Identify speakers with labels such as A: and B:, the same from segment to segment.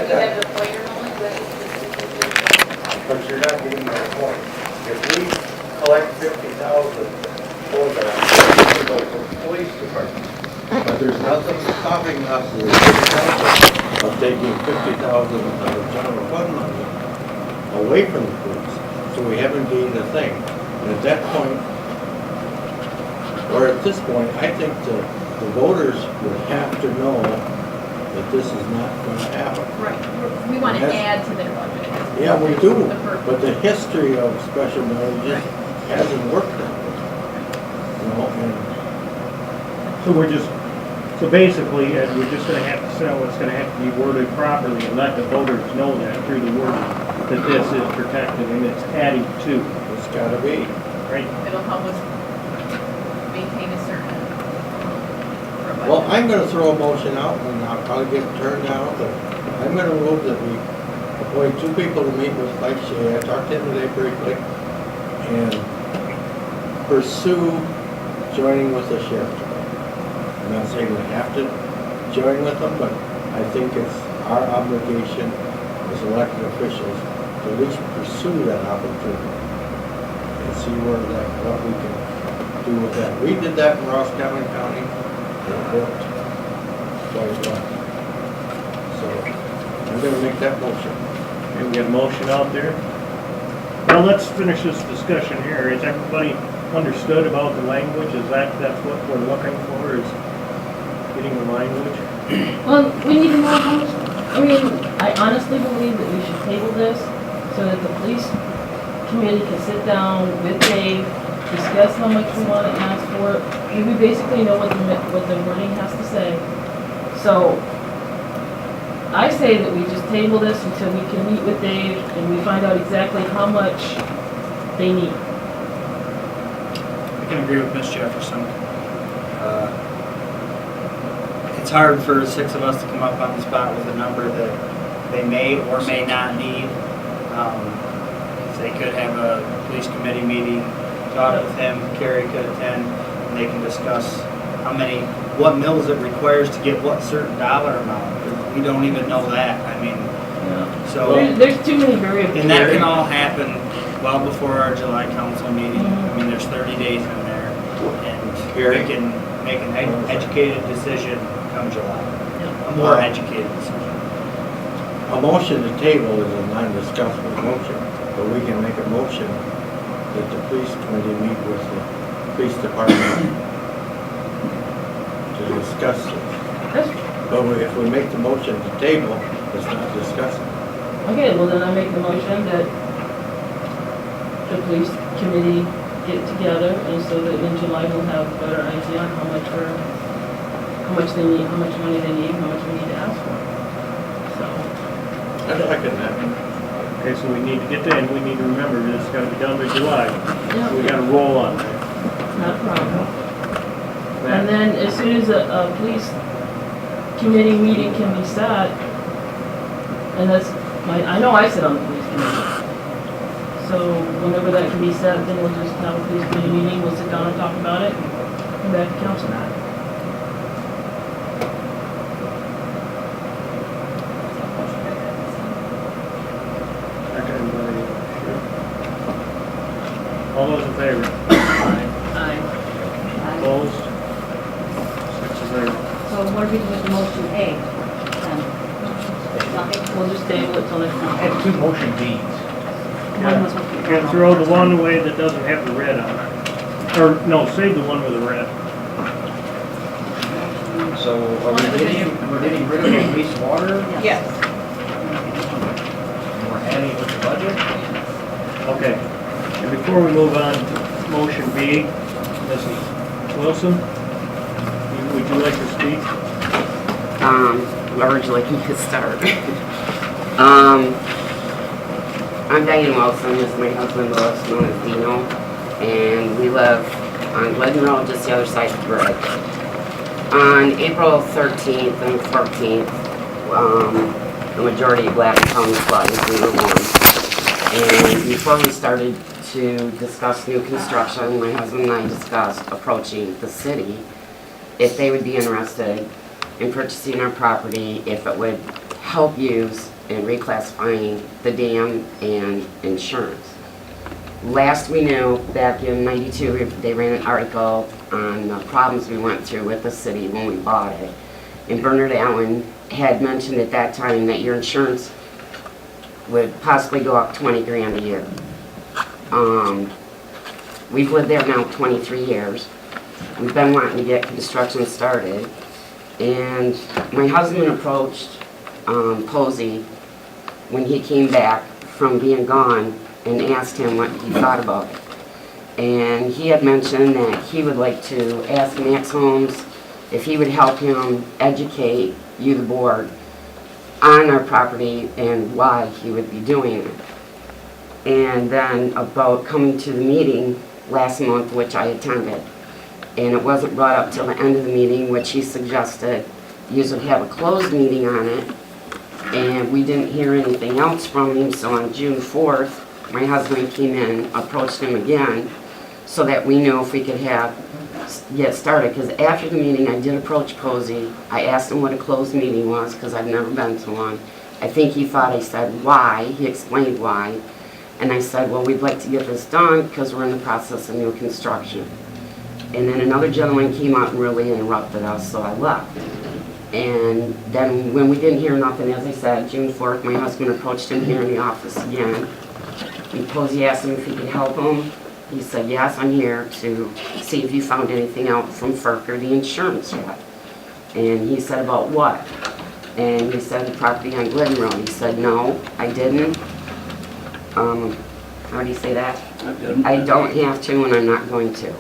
A: But you have the player knowledge that
B: But you're not getting my point. If we collect 50,000 for that, it goes to the police department. But there's nothing stopping us of taking 50,000 of the general fund money away from the police. So we haven't gained a thing. And at that point, or at this point, I think the voters would have to know that this is not going to happen.
A: right, we want to add to their budget.
B: Yeah, we do,
A: The purpose.
B: but the history of special millages hasn't worked that way. You know, and
C: So basically, we're just gonna have to sell, it's gonna have to be worded properly and let the voters know that through the wording, that this is protected and it's adding to,
B: it's gotta be.
C: right?
A: It'll help us maintain a certain.
B: Well, I'm gonna throw a motion out, and I'll probably get turned down, but I'm gonna move that we appoint 2 people to meet with Mike Shea. I talked to him today briefly, and pursue joining with the sheriff. I'm not saying we have to join with them, but I think it's our obligation as elected officials to at least pursue that opportunity and see what we can do with that. We did that in Roscommon County, and it worked quite well. So I'm gonna make that motion.
C: And we got a motion out there. Well, let's finish this discussion here. Is everybody understood about the language? That's what we're looking for, is getting the language?
D: Well, we need to know how much, I mean, I honestly believe that we should table this so that the police committee can sit down with Dave, discuss how much we want to ask for. And we basically know what the wording has to say. So I say that we just table this until we can meet with Dave and we find out exactly how much they need.
E: I can agree with Ms. Jefferson. It's hard for the 6 of us to come up on the spot with a number that they may or may not need. If they could have a police committee meeting, talk with him, Carrie could attend, and they can discuss what mills it requires to get what certain dollar amount. We don't even know that. I mean, so.
D: There's too many variables.
E: And that can all happen well before our July council meeting. I mean, there's 30 days in there, and we can make an educated decision come July. A more educated decision.
B: A motion to table is a non-discussable motion, but we can make a motion that the police committee meet with the police department to discuss this. But if we make the motion to table, it's not discussing.
D: Okay, well then I make the motion that the police committee get together and so that in July we'll have a better idea on how much they need, how much money they need, how much we need to ask for. So.
B: I'd like that.
C: Okay, so we need to get that, and we need to remember this has got to be done by July.
D: Yeah.
C: So we got to roll on that.
D: Not a problem. And then as soon as a police committee meeting can be set, and I know I sit on the police committee. So whenever that can be set, then we'll just have a police committee meeting, we'll sit down and talk about it, and come back to council on it.
C: All those in favor?
D: Aye.
C: Opposed? 6-0.
F: So what are we doing with the motion A? Nothing?
D: We'll just table it till next
G: I
D: month.
G: have 2 motion Bs.
F: One was supposed to be-
C: And throw the one away that doesn't have the red on it. Or, no, save the one with the red.
G: So are we getting rid of the wastewater?
A: Yes.
G: And we're adding it with the budget?
C: Okay. And before we move on to motion B, Mrs. Wilson, would you like to speak?
H: Where would you like me to start? I'm Diane Wilson, this is my husband, Louis, known as Dino, and we live on Glidden Road, just the other side of the bridge. On April 13th and 14th, the majority of Black County flooded in Route 1. And before we started to discuss new construction, my husband and I discussed approaching the city if they would be interested in purchasing our property if it would help use in reclassifying the dam and insurance. Last we knew, back in '92, they ran an article on the problems we went through with the city when we bought it. And Bernard Allen had mentioned at that time that your insurance would possibly go up 20 grand a year. We've lived there now 23 years. We've been wanting to get construction started. And my husband approached Posey when he came back from being gone and asked him what he thought about it. And he had mentioned that he would like to ask Max Holmes if he would help him educate you, the board, on our property and why he would be doing it. And then about coming to the meeting last month, which I attended, and it wasn't brought up till the end of the meeting, which he suggested you would have a closed meeting on it, and we didn't hear anything else from him. So on June 4th, my husband came in, approached him again, so that we knew if we could get started. Because after the meeting, I did approach Posey. I asked him what a closed meeting was, because I've never been to one. I think he thought I said why. He explained why. And I said, well, we'd like to get this done because we're in the process of new construction. And then another gentleman came out and really interrupted us, so I left. And then when we didn't hear nothing, as I said, June 4th, my husband approached him here in the office again. And Posey asked him if he could help him. He said, yes, I'm here to see if you found anything out from FERC or the insurance yet. And he said, about what? And he said, the property on Glidden Road. He said, no, I didn't. How do you say that? I don't have to, and I'm not going to.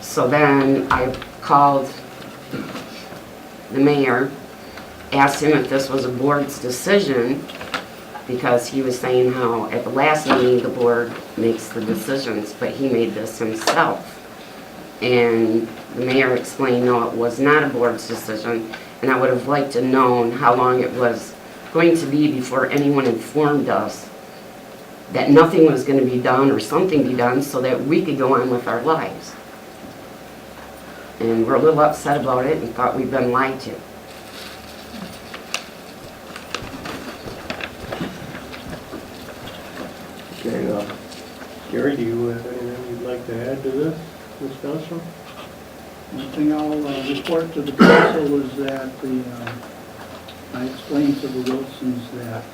H: So then I called the mayor, asked him if this was a board's decision, because he was saying how at the last meeting the board makes the decisions, but he made this himself. And the mayor explained, no, it was not a board's decision, and I would have liked to known how long it was going to be before anyone informed us that nothing was going to be done or something be done so that we could go on with our lives. And we're a little upset about it and thought we'd been lied to.
C: Okay, Gary, do you have anything you'd like to add to this discussion?
I: One thing I'll report to the council is that I explained to the Wilsons that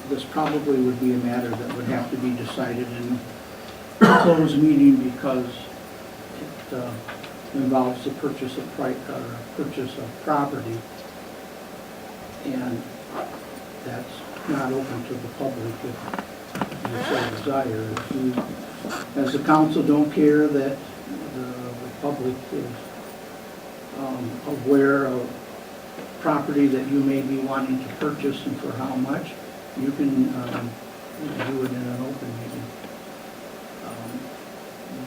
I: this probably would be a matter that would have to be decided in a closed meeting because it involves the purchase of property, and that's not open to the public if you so desire. If you, as the council, don't care that the public is aware of property that you may be wanting to purchase and for how much, you can do it in an open meeting.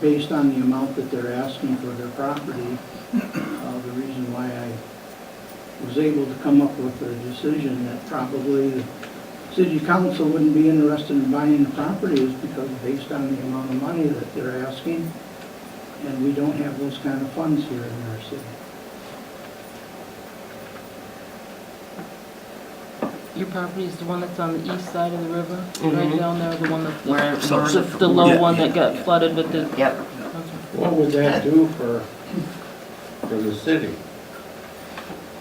I: Based on the amount that they're asking for their property, the reason why I was able to come up with a decision that probably the city council wouldn't be interested in buying the property is because based on the amount of money that they're asking, and we don't have those kind of funds here in our city.
D: Your property is the one that's on the east side of the river,
H: Mhm.
D: right down there, the one that's
H: Where-
D: the low one that got flooded with the.
H: Yep.
B: What would that do for the city?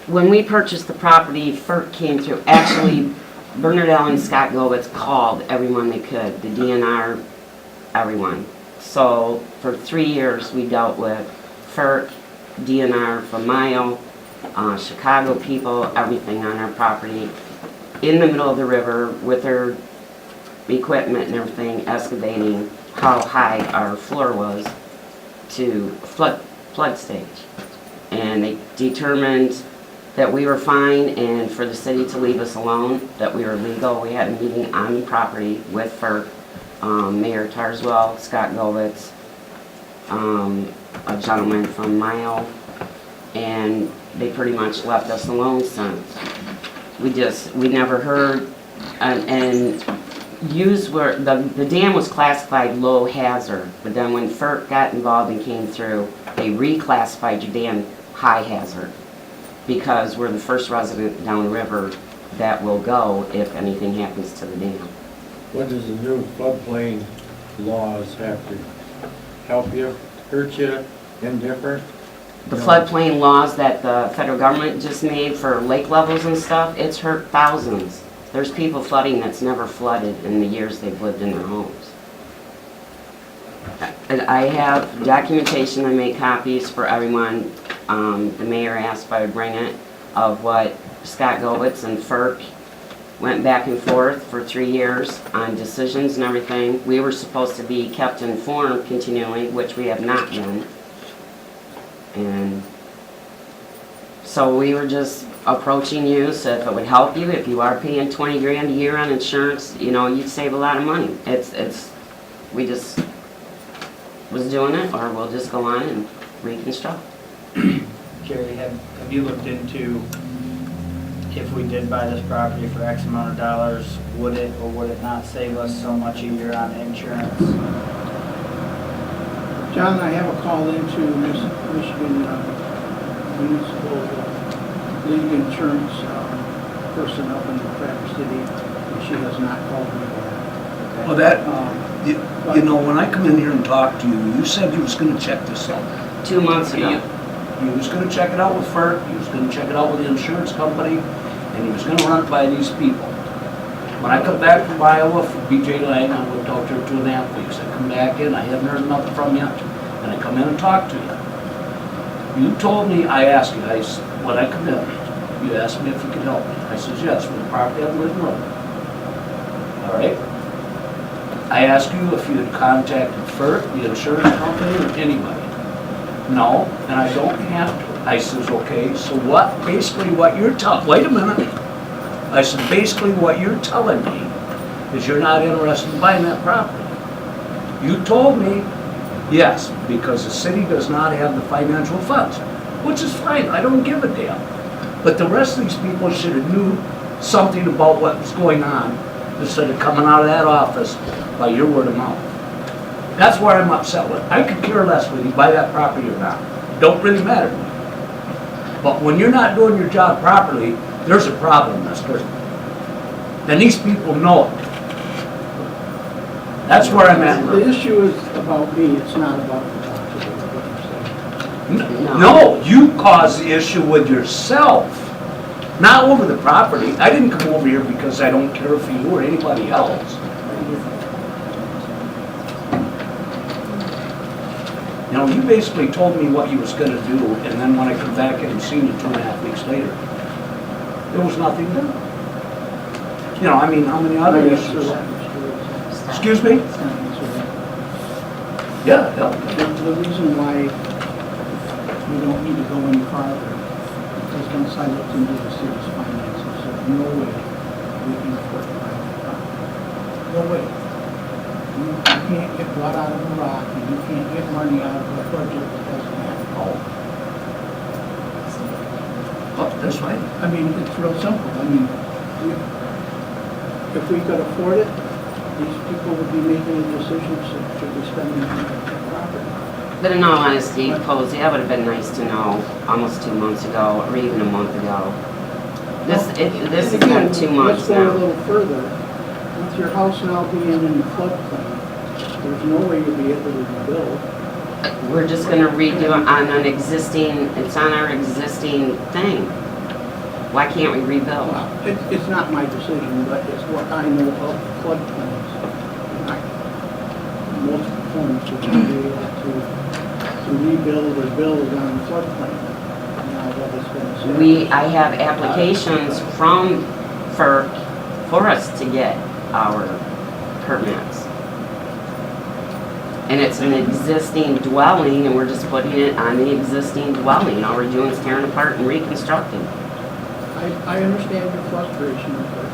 H: When we purchased the property, FERC came through. Actually, Bernard Allen and Scott Govitz called everyone they could, the DNR, everyone. So for 3 years, we dealt with FERC, DNR for Mile, Chicago people, everything on our property, in the middle of the river with their equipment and everything, excavating how high our floor was to flood stage. And they determined that we were fine and for the city to leave us alone, that we were legal. We had a meeting on the property with FERC, Mayor Tarswell, Scott Govitz, a gentleman from Mile, and they pretty much left us alone since. We never heard, and the dam was classified low hazard, but then when FERC got involved and came through, they reclassified Udan high hazard because we're the first resident down the river that will go if anything happens to the dam.
B: What does the new floodplain laws have to help you, hurt you, indifferent?
H: The floodplain laws that the federal government just made for lake levels and stuff, it's hurt thousands. There's people flooding that's never flooded in the years they've lived in their homes. And I have documentation, I made copies for everyone. The mayor asked if I would bring it, of what Scott Govitz and FERC went back and forth for 3 years on decisions and everything. We were supposed to be kept informed continually, which we have not been. And so we were just approaching you, so if it would help you, if you are paying 20 grand a year on insurance, you know, you'd save a lot of money. We just was doing it, or we'll just go on and reconstruct.
E: Carrie, have you looked into if we did buy this property for X amount of dollars, would it or would it not save us so much a year on insurance?
I: John, I have a call into Michigan Municipal League Insurance person up in Traverse City, and she has not called me back.
J: Well, that,
I: But-
J: you know, when I come in here and talk to you, you said you was gonna check this out.
H: 2 months ago.
J: You was gonna check it out with FERC, you was gonna check it out with the insurance company, and you was gonna run it by these people. When I come back from Iowa for BJ Lang, I went out there 2.5 weeks. I come back in, I haven't heard nothing from you, and I come in and talk to you. You told me, I asked you, when I come in, you asked me if you could help me. I said, yes, with the property on Glidden Road. All right? I asked you if you had contacted FERC, the insurance company, or anybody. No, and I don't have to. I says, okay, so what, basically what you're telling, wait a minute. I said, basically what you're telling me is you're not interested in buying that property. You told me, yes, because the city does not have the financial funds, which is fine, I don't give a damn. But the rest of these people should have knew something about what was going on instead of coming out of that office by your word of mouth. That's where I'm upset with. I could care less whether you buy that property or not. It don't really matter to me. But when you're not doing your job properly, there's a problem, mister. And these people know it. That's where I'm at.
I: The issue is about me, it's not about the property, what you're saying.
J: No, you caused the issue with yourself, not over the property. I didn't come over here because I don't care for you or anybody else. You know, you basically told me what you was gonna do, and then when I come back and seen you 2.5 weeks later, there was nothing done. You know, I mean, how many other issues? Excuse me? Yeah, yeah.
I: The reason why we don't need to go any farther is once I looked into the city's finances, there's no way we can afford to buy that property. No way. You can't get blood out of a rock, and you can't get money out of a budget that doesn't have it.
J: Oh, that's right.
I: I mean, it's real simple. I mean, if we could afford it, these people would be making a decision, should we spend money on that property?
H: But in all honesty, Posey, that would have been nice to know almost 2 months ago, or even a month ago. This has been 2 months
I: Let's go a
H: now.
I: little further. With your house now being in the floodplain, there's no way you'll be able to rebuild.
H: We're just gonna redo it on an existing, it's on our existing thing. Why can't we rebuild?
I: Well, it's not my decision, but it's what I know of floodplains. Most proponents would not be able to rebuild or build on the floodplain. Now that it's been established.
H: I have applications from FERC for us to get our permits. And it's an existing dwelling, and we're just putting it on the existing dwelling. All we're doing is tearing apart and reconstructing.
I: I understand your frustration, but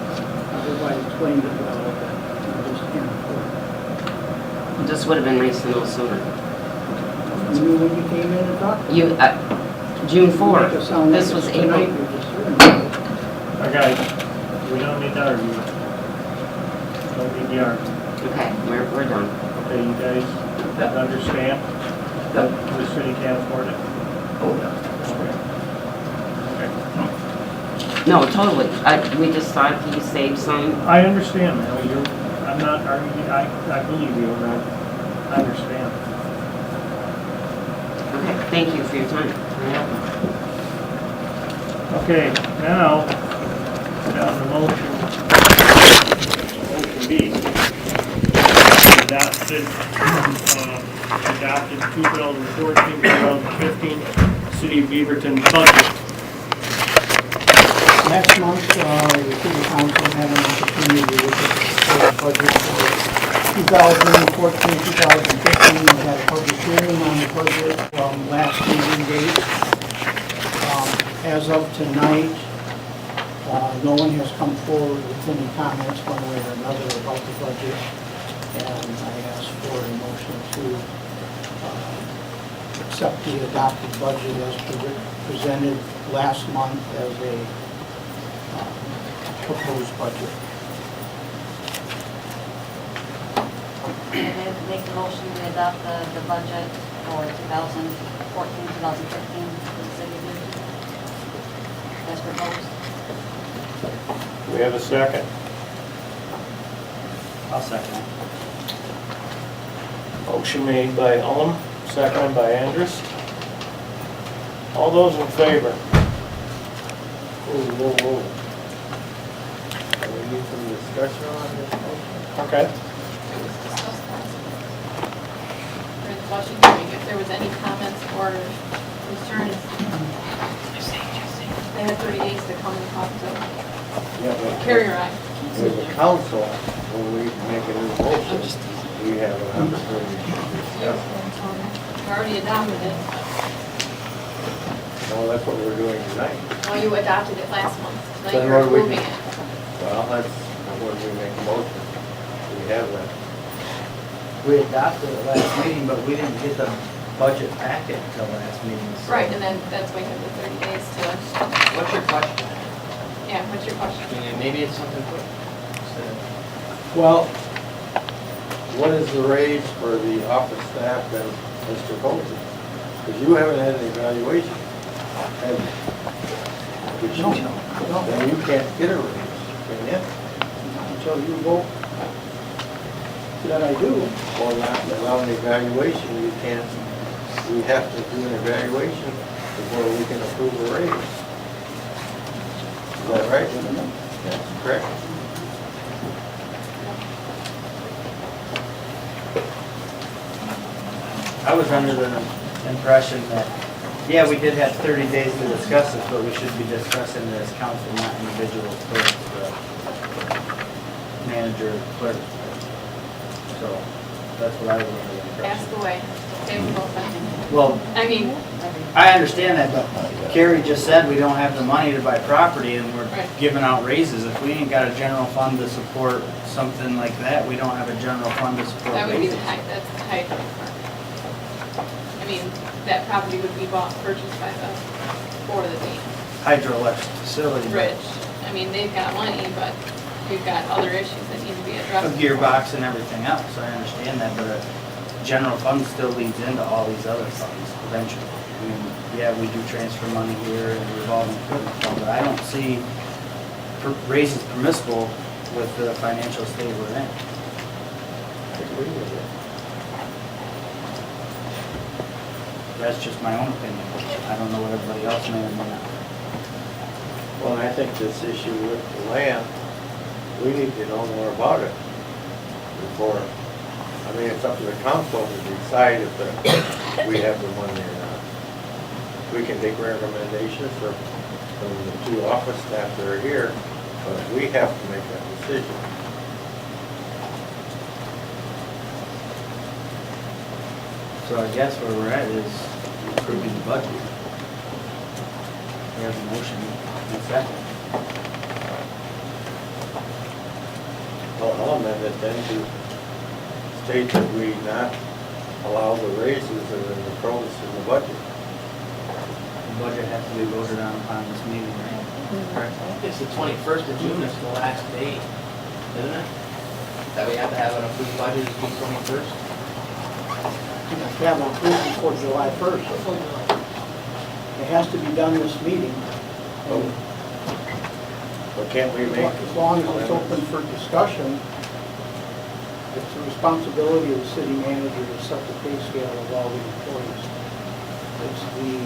I: everybody explained it well, that you just can't afford
H: It just would have been nice to know sooner.
I: it. You knew when you came in and talked.
H: June
I: You make it
H: 4th,
I: sound like
H: this was
I: it's tonight
H: April.
I: you're just hearing it.
C: Okay, we don't need to argue. Don't need to argue.
H: Okay, we're done.
C: Okay, you guys understand? This city can't afford it.
H: No, totally. We just thought he saved some.
C: I understand, man. I'm not arguing, I believe you, and I understand.
H: Okay, thank you for your time.
C: Okay, now, down to motion B. Adopted 2014-2015 City of Beaverton budget.
I: Last month, the city council had an opportunity to look at the budget for 2014, 2015. We had a public hearing on the budget from last meeting date. As of tonight, no one has come forward with any comments one way or another about the budget. And I asked for a motion to accept the adopted budget as presented last month as a proposed budget.
F: And then make the motion to adopt the budget for 2014, 2015 for the city of Beaverton. As proposed.
C: We have a second.
E: I'll second it.
C: Motion made by Ullem, seconded by Andrus. All those in favor?
B: Whoa, whoa, whoa. We need some discussion on this motion.
C: Okay.
A: During the budget hearing, if there was any comments or concerns, they had 30 days to come and talk to
B: Yeah, but
A: Carrier Act.
B: as a council, when we make a new motion, we have an opportunity to discuss.
A: You already adopted it.
B: Well, that's what we're doing tonight.
A: Well, you adopted it last month. Tonight
B: Then
A: you're
B: what do we
A: approving
B: do?
A: it.
B: Well, that's when we make a motion. We have that.
G: We adopted it last meeting, but we didn't get the budget packet until last meeting. so-
A: Right, and then that's when you have the 30 days to,
G: What's your question?
A: yeah, what's your question?
G: Maybe it's something quick.
B: Well, what is the raise for the office staff and Mr. Posey? Because you haven't had an evaluation. have you? Which
I: No,
B: you-
I: no.
B: Then you can't get a raise, can you?
I: Until you vote that I do.
B: Or not without an evaluation, you can't, we have to do an evaluation before we can approve a raise. Is that right? That's correct.
E: I was under the impression that, yeah, we did have 30 days to discuss this, but we should be discussing it as council, not individual clerks, manager, clerk. So, that's what I was under the impression.
A: Ask away. They will both have
E: Well,
A: I mean,
E: I understand that, but Carrie just said we don't have the money to buy property and we're
A: Right.
E: giving out raises. If we ain't got a general fund to support something like that, we don't have a general fund to support
A: that would be the
E: raises.
A: high, that's the high part. I mean, that property would be purchased by the, for the dam.
E: Hydroelectric facility. but
A: Bridge. I mean, they've got money, but we've got other issues that need to be
E: A
A: addressed.
E: gearbox and everything else, I understand that, but a general fund still leads into all these other funds eventually. I mean, yeah, we do transfer money here and revolving equipment fund, but I don't see raises permissible with the financial state we're in.
B: I agree with you.
E: That's just my own opinion. I don't know what everybody else may or may not.
B: Well, I think this issue with the land, we need to know more about it before, I mean, it's up to the council to decide if we have the money or not. We can take recommendations from the two office staff that are here, but we have to make that decision.
E: So I guess where we're at is approving the budget. We have a motion, and a second.
B: Well, I'll amend it then to state that we not allow the raises that are in the proposed in the budget.
E: The budget has to be voted on upon this meeting, right? Correct.
G: It's the 21st of June, it's the last date, isn't it? That we have to have an approved budget is June 21st?
I: have it approved before July 1st. It has to be done this meeting. And
B: But can't we make?
I: as long as it's open for discussion, it's the responsibility of the city manager to set the pay scale of all the employees. It's the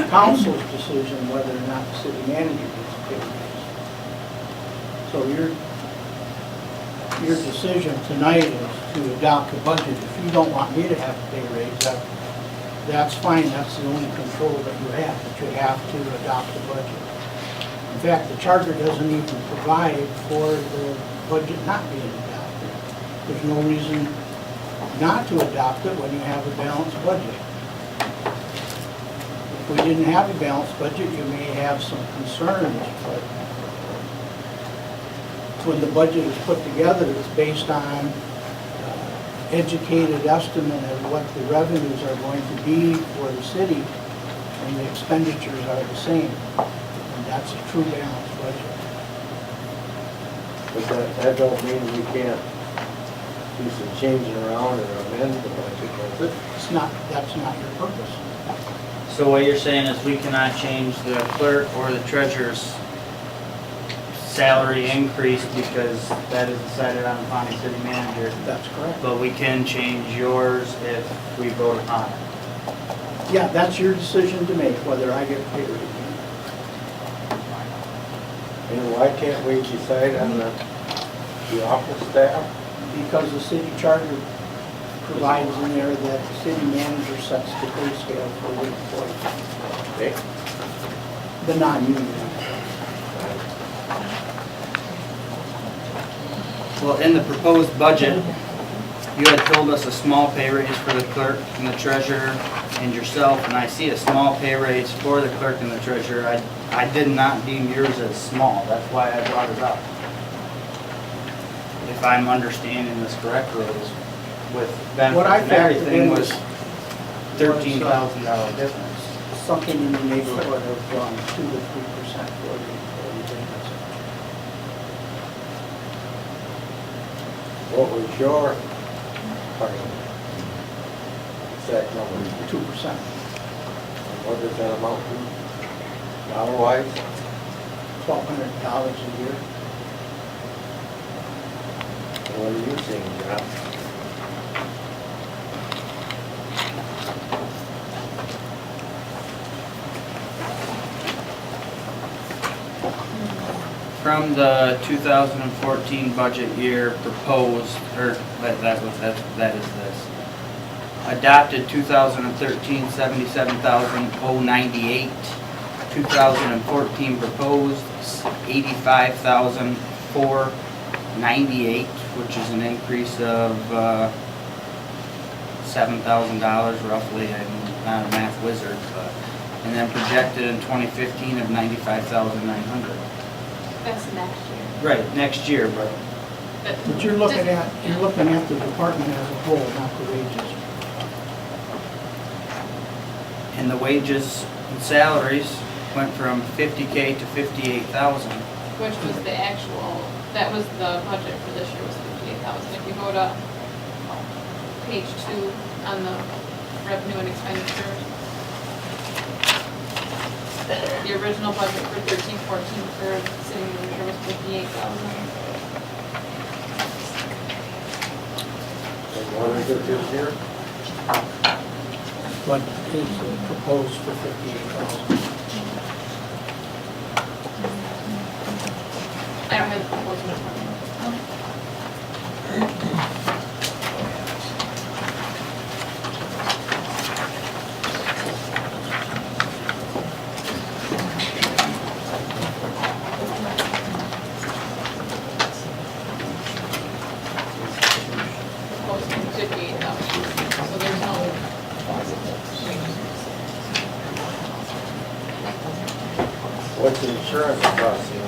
I: council's decision whether or not the city manager gets a pay raise. So your decision tonight is to adopt the budget. If you don't want me to have a pay raise, that's fine, that's the only control that you have, but you have to adopt the budget. In fact, the charter doesn't even provide for the budget not being adopted. There's no reason not to adopt it when you have a balanced budget. If we didn't have a balanced budget, you may have some concerns, but when the budget is put together, it's based on educated estimate of what the revenues are going to be for the city, and the expenditures are the same. And that's a true balanced budget.
B: But that don't mean we can't do some changing around or amend the budget, does it?
I: That's not your purpose.
E: So what you're saying is we cannot change the clerk or the treasurer's salary increase because that is decided on upon the city manager,
I: That's correct.
E: but we can change yours if we vote upon it.
I: Yeah, that's your decision to make, whether I get paid or not.
B: And why can't we decide on the office staff?
I: Because the city charter provides in there that the city manager sets the pay scale for the employees,
B: Okay.
I: the non-union.
E: Well, in the proposed budget, you had told us a small pay raise for the clerk and the treasurer and yourself, and I see a small pay raise for the clerk and the treasurer. I did not deem yours as small, that's why I brought it up. If I'm understanding this correctly, with
I: What I
E: benefits and
I: factored
E: everything
I: in
E: was
I: was
E: $13,000 difference.
I: something in the neighborhood of 2 to 3% for the employees.
B: What was your part of it? Exact number?
I: 2%.
B: What does that amount to? Dollar-wise?
I: $1,200 a year.
B: And what are you seeing, John?
E: From the 2014 budget year proposed, or that is this. Adopted 2013, 77,098. 2014 proposed, 85,498, which is an increase of $7,000 roughly. I'm not a math wizard, but, and then projected in 2015 of 95,900.
A: That's next year.
E: Right, next year, but
I: But you're looking at the department as a whole, not the wages.
E: and the wages and salaries went from 50K to 58,000.
A: Which was the actual, that was the budget for this year was 58,000. If you go to page 2 on the revenue and expenditures, the original budget for 13-14 for city manager was 58,000.
B: And what is it this year?
I: What is proposed for 58,000?
A: I don't have the proposal in front of me. Proposed for 58,000. So there's no
B: What's the insurance costing us?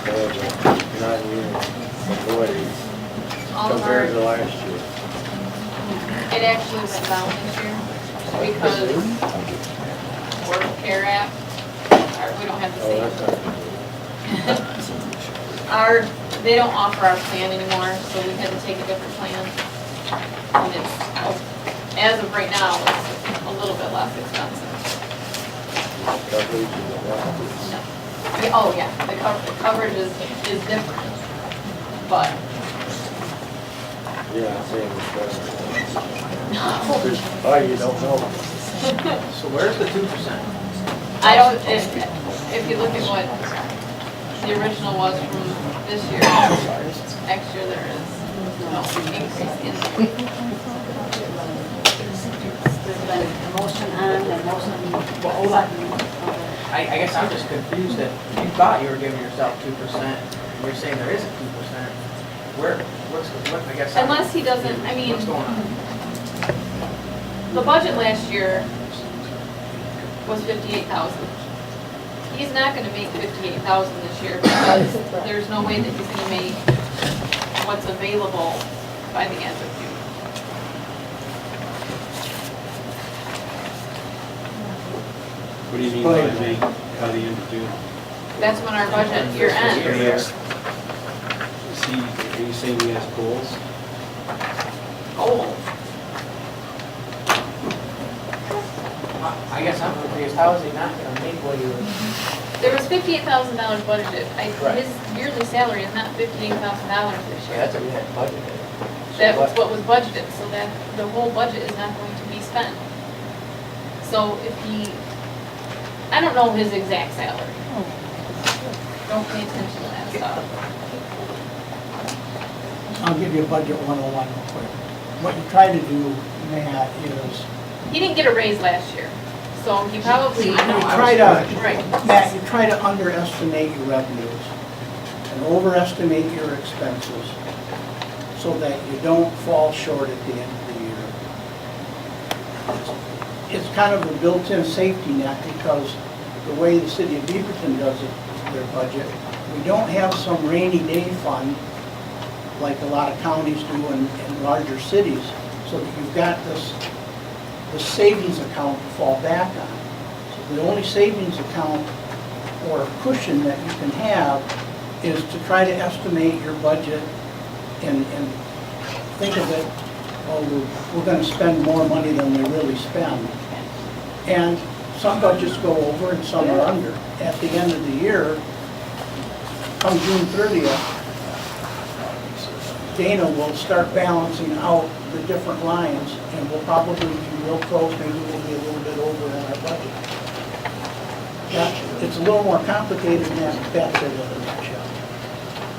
B: For the non-union employees
A: all of our.
B: compared to last year?
A: It actually went down this year because Work Care Act, we don't have the
B: Oh, that's
A: same.
B: not good.
A: they don't offer our plan anymore, so we had to take a different plan. And it's, as of right now, it's a little bit less expensive. Yeah, oh yeah, the coverage is different, but.
B: Yeah, same.
A: No.
C: Oh, you don't know.
G: So where's the 2%?
A: I don't, if you look at what the original was from this year, next year there is no increase in.
F: There's been a motion on, a motion.
G: Well, hold on. I guess I'm just confused that you thought you were giving yourself 2%, and you're saying there isn't 2%. What, I guess.
A: Unless he doesn't, I mean,
G: What's going on?
A: the budget last year was 58,000. He's not gonna make 58,000 this year because there's no way that he's gonna make what's available by the end of June.
K: What do you mean by May, by the end of June?
A: That's when our budget year ends.
K: See, are you saying he has goals?
A: Goals.
G: I guess I'm confused. How is he not gonna make what he was?
A: There was $58,000 budgeted.
G: Right.
A: His yearly salary is not $58,000 this year.
G: Yeah, that's what we had budgeted. So
A: That was what was budgeted, so that the whole budget is not going to be spent. So if he, I don't know his exact salary. Don't pay attention to that stuff.
I: I'll give you a budget 101 real quick. What you try to do, Matt, is
A: He didn't get a raise last year, so he probably,
I: you try to,
A: right.
I: Matt, you try to underestimate your revenues and overestimate your expenses so that you don't fall short at the end of the year. It's kind of a built-in safety net because the way the city of Beaverton does it, their budget, we don't have some rainy day fund like a lot of counties do in larger cities, so that you've got this savings account to fall back on. So the only savings account or cushion that you can have is to try to estimate your budget and think of it, oh, we're going to spend more money than we really spend. And some budgets go over and some are under. At the end of the year, come June 30th, Dana will start balancing out the different lines, and we'll probably be real close, maybe we'll be a little bit over in our budget. Now, it's a little more complicated than that, but that's it in a nutshell.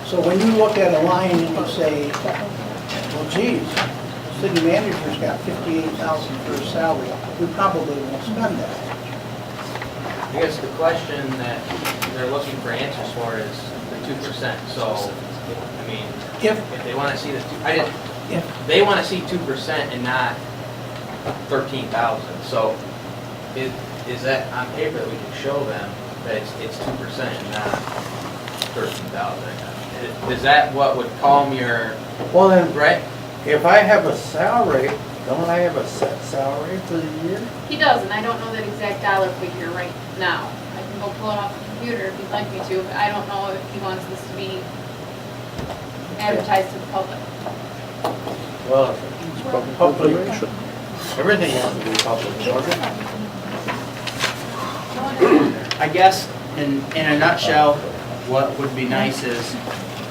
I: So when you look at a line and you say, well, geez, the city manager's got $58,000 for his salary, we probably won't spend that much.
G: I guess the question that they're looking for answers for is the 2%. So, I mean, if they want to see the they want to see 2% and not 13,000. So, is that on paper that we can show them that it's 2% and not 13,000? Is that what would calm your?
B: Well then,
G: Right.
B: if I have a salary, don't I have a set salary for the year?
A: He does, and I don't know that exact dollar figure right now. I can go pull it off the computer if you'd like me to, but I don't know if he wants this to be advertised to the public.
B: Well, it's public, everything has to be public, doesn't it?
E: I guess, in a nutshell, what would be nice is,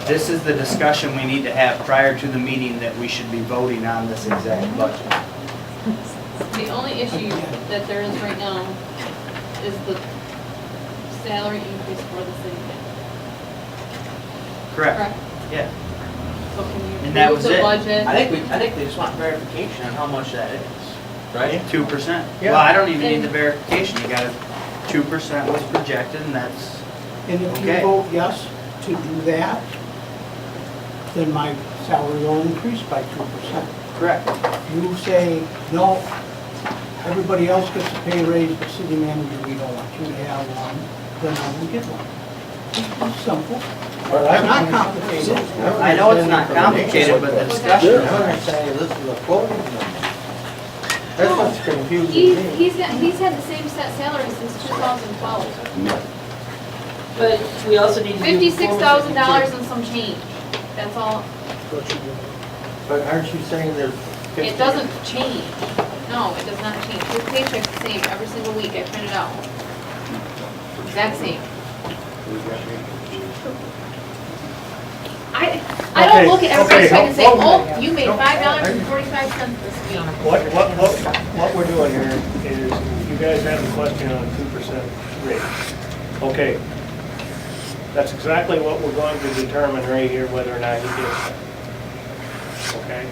E: this is the discussion we need to have prior to the meeting that we should be voting on this exact budget.
A: The only issue that there is right now is the salary increase for the city manager.
E: Correct. Yeah.
A: So can you
E: And that
A: approve
E: was
A: the
E: it.
A: budget?
G: I think they just want verification on how much that is, right?
E: 2%.
B: Yeah.
E: Well, I don't even need the verification, you got 2% was projected, and that's,
I: And if you
E: Okay.
I: vote yes to do that, then my salary will increase by 2%.
E: correct.
I: You say, no, everybody else gets a pay raise, but city manager, we don't want you to have one, then I will get one. It's simple.
B: But
I: It's not complicated.
E: I know it's not complicated, but the discussion.
B: I'm gonna say this is a quoting number. That's what's confusing me.
A: He's had the same set salary since 2012.
D: But we also need to do.
A: $56,000 and some change. That's all.
B: But aren't you saying there's 50?
A: It doesn't change. No, it does not change. His paycheck's the same every single week. I print it out. Exact same. I don't look at every paycheck and say, oh, you made $5.45 this week.
C: What we're doing here is, you guys have a question on a 2% rate. Okay. That's exactly what we're going to determine right here, whether or not he gets that. Okay?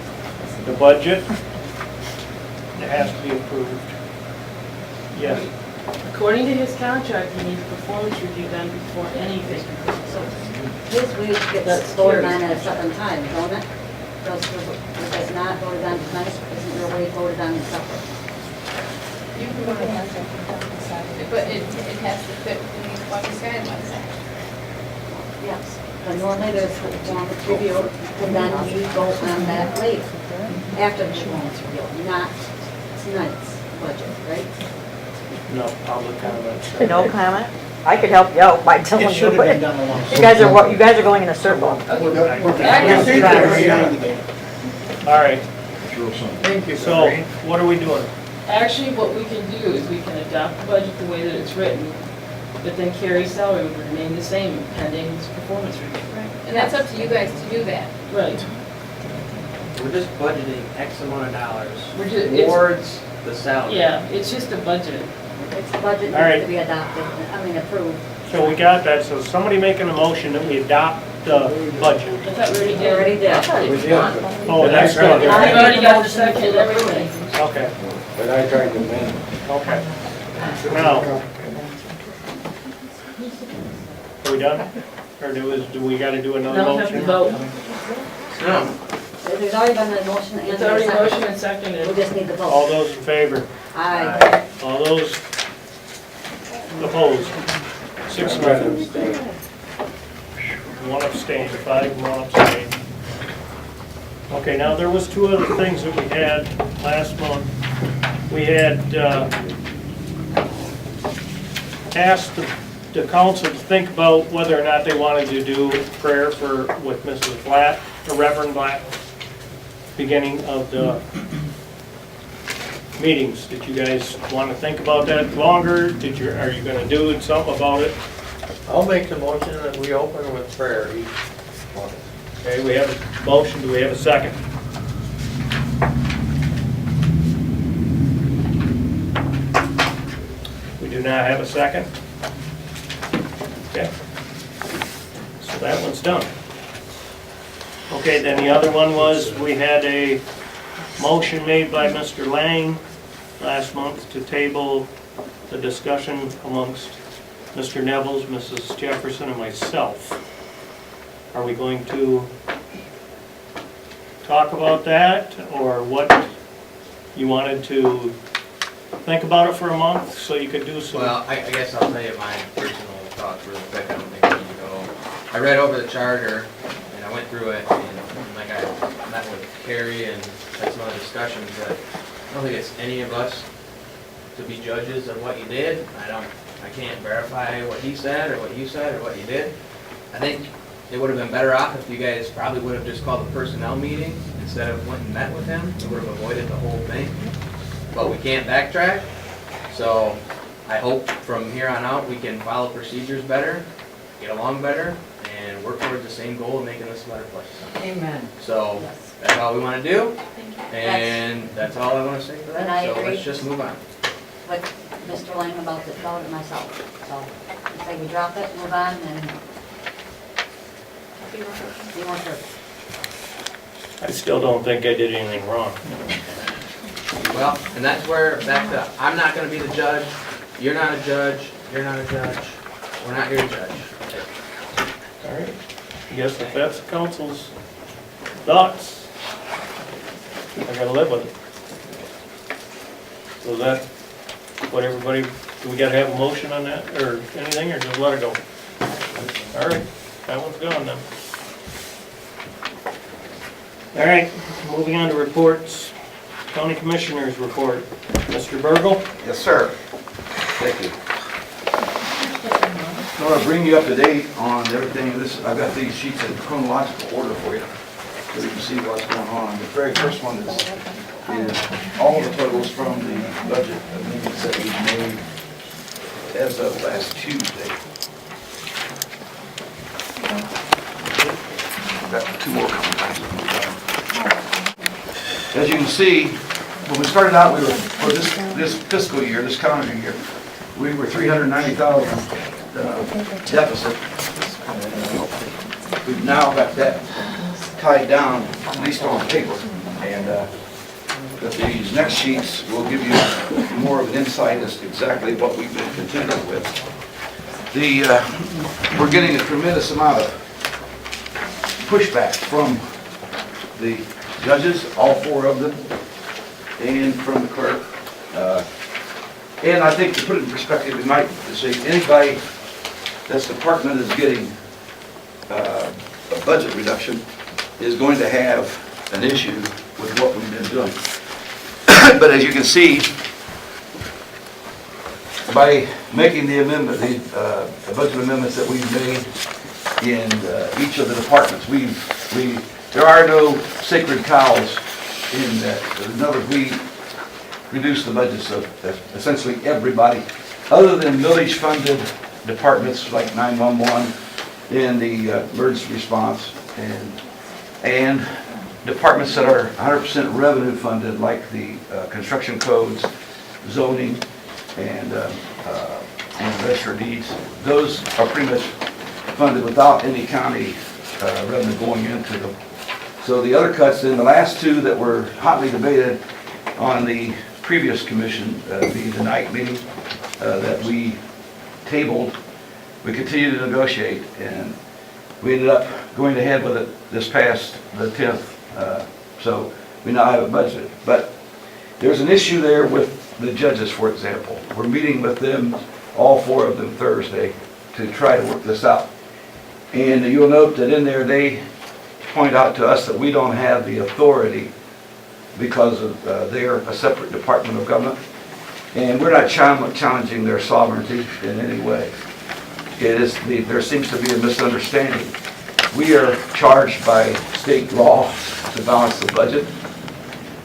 C: The budget, it has to be approved. Yes.
D: According to his contract, he needs a performance review done before anything.
F: So his wage gets voted on at a separate time, don't it? If it's not voted on tonight, isn't your wage voted on separate?
A: You can go ahead and but it has to fit within what the guidelines.
F: Yes. But normally there's a performance review, and then we go on that later, after the performance review, not tonight's budget, right?
C: No public comments.
L: No comment? I could help you out by telling
I: It
L: you,
I: should have
L: but
I: been done a long time.
L: you guys are going in a circle.
C: All right,
B: Thank you.
C: so what are we doing?
D: Actually, what we can do is we can adopt the budget the way that it's written, but then Carrie's salary would remain the same pending his performance review.
A: And that's up to you guys to do that.
D: Right.
G: We're just budgeting X amount of dollars
D: We're just, it's,
G: towards the salary.
D: yeah, it's just a budget.
F: It's the budget
C: All right.
F: needs to be adopted, approved.
C: So we got that, so somebody making a motion that we adopt the budget.
D: I thought we already
F: We
D: did.
F: already did.
B: We did.
C: Oh, that's good.
D: We've already got the second and everything.
C: Okay,
K: But I tried to manage.
C: okay. Now, are we done? Or do we gotta do another
D: Now we have to
C: motion?
D: vote.
G: No,
F: There's already been a motion and
D: It's
F: a
D: already
F: second.
D: motion and seconded.
F: We just need the
C: All
F: vote.
C: those in favor?
F: Aye.
C: All those opposed? 6 members. 1 abstained, 5, 1 abstained. Okay, now there was 2 other things that we had last month. We had asked the council to think about whether or not they wanted to do prayer with Mrs. Blatt, the Reverend Blatt, beginning of the meetings. Did you guys want to think about that longer? Are you gonna do something about it?
B: I'll make the motion that we open with prayer each one.
C: Okay, we have a motion, do we have a second? We do not have a second? Okay. So that one's done. Okay, then the other one was, we had a motion made by Mr. Lang last month to table the discussion amongst Mr. Nevels, Mrs. Jefferson, and myself. Are we going to talk about that, or what? You wanted to think about it for a month, so you could do some...
G: well, I guess I'll tell you my personal thoughts real quick, I don't think we need to go. I read over the charter, and I went through it, and like I met with Carrie and had some other discussions, that I don't think it's any of us to be judges of what you did. I can't verify what he said, or what you said, or what you did. I think it would have been better off if you guys probably would have just called a personnel meeting instead of went and met with him. It would have avoided the whole thing. But we can't backtrack, so I hope from here on out we can follow procedures better, get along better, and work towards the same goal of making this a better place.
F: Amen.
G: So that's all we want to do,
A: Thank you.
G: and that's all I want to say for
F: And I
G: that. So
F: agree.
G: let's just move on.
F: Like Mr. Lang about it myself. So, I say we drop it, move on, and be more sure.
C: I still don't think I did anything wrong.
G: Well, and that's where, back to, I'm not going to be the judge, you're not a judge, you're not a judge, we're not here to judge.
C: All right, I guess if that's the council's thoughts, I gotta live with it. So is that what everybody, do we gotta have a motion on that, or anything, or just let it go? All right, that one's gone then. All right, moving on to reports. County Commissioners report. Mr. Burgle?
K: Yes, sir. Thank you.
J: I want to bring you up to date on everything. I've got these sheets in chronological order for you, so you can see what's going on. The very first one is all the totals from the budget amendments that we made as of last Tuesday. Got two more coming. As you can see, when we started out, we were, for this fiscal year, this calendar year, we were 390,000 deficit. We've now got that tied down, at least on paper. And these next sheets will give you more of an insight as to exactly what we've been contending with. We're getting a tremendous amount of pushback from the judges, all four of them, and from the clerk. And I think to put it in perspective, we might say anybody that's department is getting a budget reduction is going to have an issue with what we've been doing. But as you can see, by making the amendment, the budget amendments that we've made in each of the departments, there are no sacred cows in that. In other words, we reduce the budgets of essentially everybody, other than millage-funded departments like 911 and the emergency response, and departments that are 100% revenue funded, like the construction codes, zoning, and register deeds. Those are pretty much funded without any county revenue going into them. So the other cuts, in the last two that were hotly debated on the previous commission, being the night meeting that we tabled, we continued to negotiate, and we ended up going ahead with it this past the 10th. So we now have it budgeted. But there's an issue there with the judges, for example. We're meeting with them, all four of them, Thursday, to try to work this out. And you'll note that in there they point out to us that we don't have the authority because of they're a separate department of government, and we're not challenging their sovereignty in any way. There seems to be a misunderstanding. We are charged by state law to balance the budget,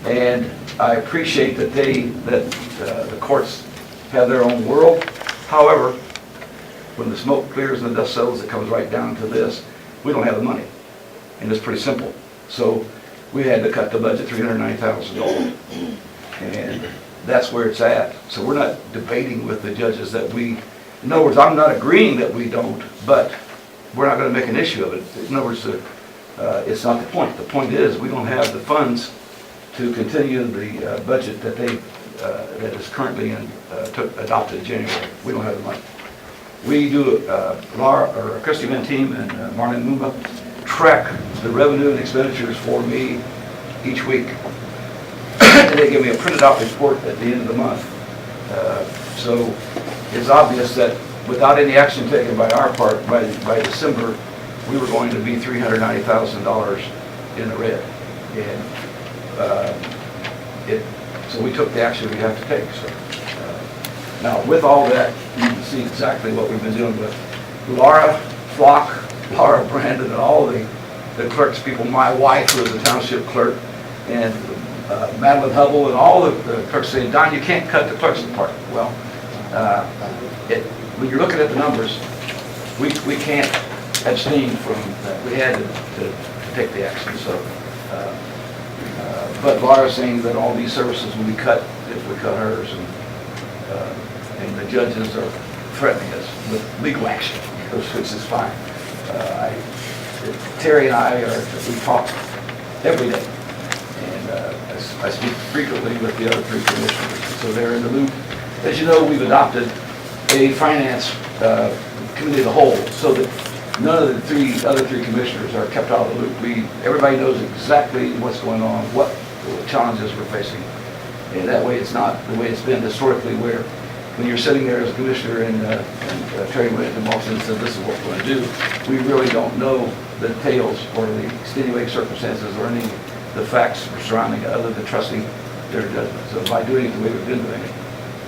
J: and I appreciate that the courts have their own world. However, when the smoke clears and the dust settles, it comes right down to this: we don't have the money, and it's pretty simple. So we had to cut the budget $390,000, and that's where it's at. So we're not debating with the judges that we, in other words, I'm not agreeing that we don't, but we're not going to make an issue of it. In other words, it's not the point. The point is we don't have the funds to continue the budget that that is currently adopted in January. We don't have the money. We do, Christy Van Team and Marlene Mumba track the revenue and expenditures for me each week. And they give me a printed out report at the end of the month. So it's obvious that without any action taken by our part, by December, we were going to be $390,000 in the red. And so we took the action we have to take. So now with all that, you can see exactly what we've been dealing with. Laura Flock, Laura Brandon, and all the clerks people, my wife who is a township clerk, and Madeline Hubble, and all the clerks saying, Don, you can't cut the clerk's department. Well, when you're looking at the numbers, we can't abstain from that. We had to take the action. So, but Laura's saying that all these services will be cut if we cut hers, and the judges are threatening us with legal action, which is fine. Terry and I we talk every day, and I speak frequently with the other three commissioners, so they're in the loop. As you know, we've adopted a finance committee of the whole, so that none of the other three commissioners are kept out of the loop. Everybody knows exactly what's going on, what challenges we're facing, and that way it's not the way it's been historically, where when you're sitting there as a commissioner and Terry went into Malton and said, this is what we're going to do, we really don't know the details or the extenuating circumstances or any of the facts surrounding it other than trusting their judgment. So by doing it the way we've been doing it,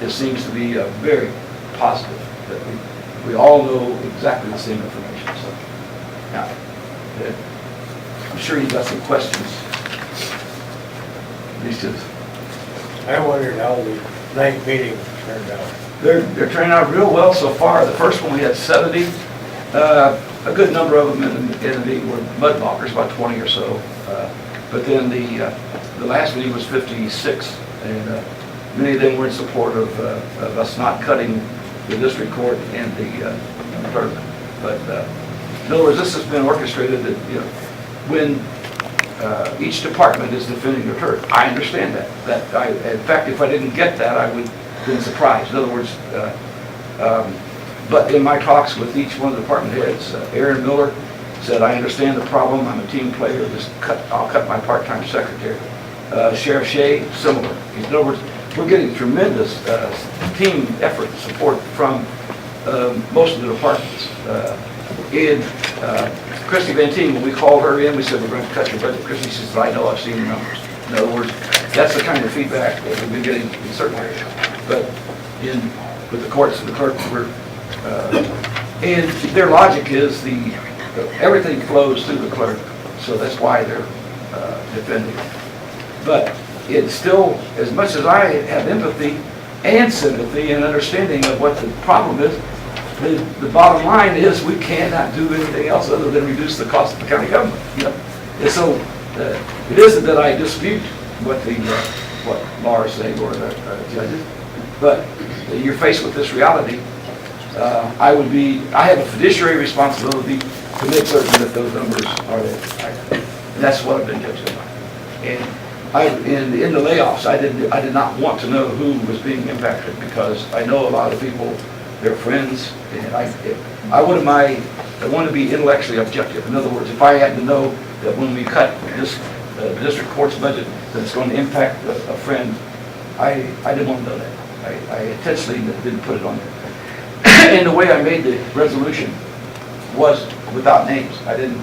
J: it seems to be very positive that we all know exactly the same information, so. Now, I'm sure you've got some questions. These two.
B: I wondered how the night meeting turned out.
J: They're turning out real well so far. The first one we had 70. A good number of them in the meeting were mud walkers, about 20 or so. But then the last meeting was 56, and many of them were in support of us not cutting the district court and the clerk. But in other words, this has been orchestrated that, you know, when each department is defending their turf. I understand that. In fact, if I didn't get that, I would have been surprised. In other words, but in my talks with each one of the department heads, Aaron Miller said, I understand the problem, I'm a team player, I'll cut my part-time secretary. Sheriff Shea, similar. In other words, we're getting tremendous team effort support from most of the departments. And Christy Van Teen, when we called her in, we said, we're going to cut your budget. Christy says, I know, I've seen the numbers. In other words, that's the kind of feedback that we've been getting in certain areas. But with the courts and the clerk, and their logic is everything flows through the clerk, so that's why they're defending it. But it's still, as much as I have empathy and sympathy and understanding of what the problem is, the bottom line is we cannot do anything else other than reduce the cost of the county government. You know? And so it isn't that I dispute what Laura's saying or the judges, but you're faced with this reality. I have a fiduciary responsibility to make certain that those numbers are there. That's what I've been judged by. And in the layoffs, I did not want to know who was being impacted because I know a lot of people, they're friends, and I want to be intellectually objective. In other words, if I had to know that when we cut this district court's budget, that it's going to impact a friend, I didn't want to know that. I intentionally didn't put it on there. And the way I made the resolution was without names. I didn't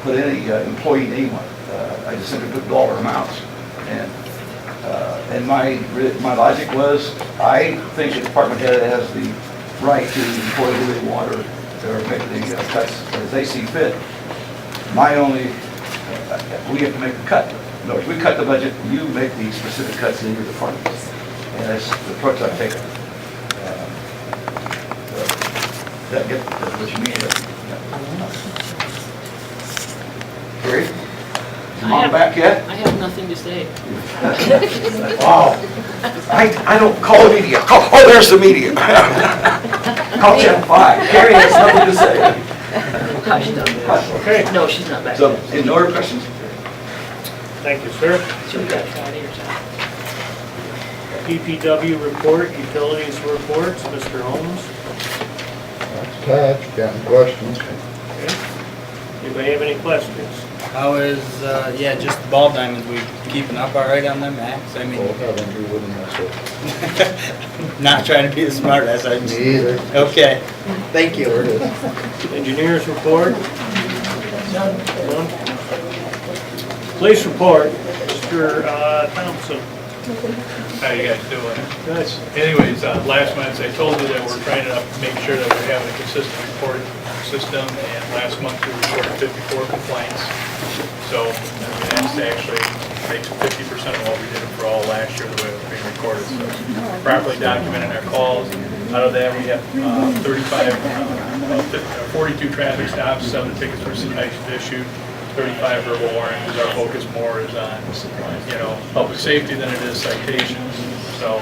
J: put any employee name on it. I just simply put dollar amounts. And my logic was, I think the department head has the right to employ who they want or make the cuts as they see fit. We have to make a cut. In other words, we cut the budget, you make the specific cuts in your department. And that's the approach I've taken. That gets what you mean. Gary? Mom back yet?
D: I have nothing to say.
J: Wow. I don't call the media. Oh, there's the media. Call Channel 5. Gary has nothing to say.
D: Hush, no.
C: Okay,
D: No, she's not back.
J: So, any other questions?
C: thank you, sir.
D: She got Friday or something.
C: DPW report, utilities reports, Mr. Holmes.
M: That's attached, got any questions?
C: Okay. Anybody have any questions?
E: How is, just the ball diamonds, we keeping up all right on them, Max? I mean,
M: Well, haven't you wouldn't mess with
E: not trying to be the smart ass, I just.
M: me either.
E: Okay, thank you.
C: Engineers report? None. Police report, Mr. Thompson.
K: How you guys doing?
C: Good.
K: Anyways, last month I told you that we're trying to make sure that we're having a consistent reporting system, and last month we reported 54 complaints. So, that's actually makes 50% of what we did for all last year, the way it was being recorded. So, properly documenting our calls. Out of that, we have 42 traffic stops, 7 tickets were issued, 35 verbal warnings. Our focus more is on, public safety than it is citations. So,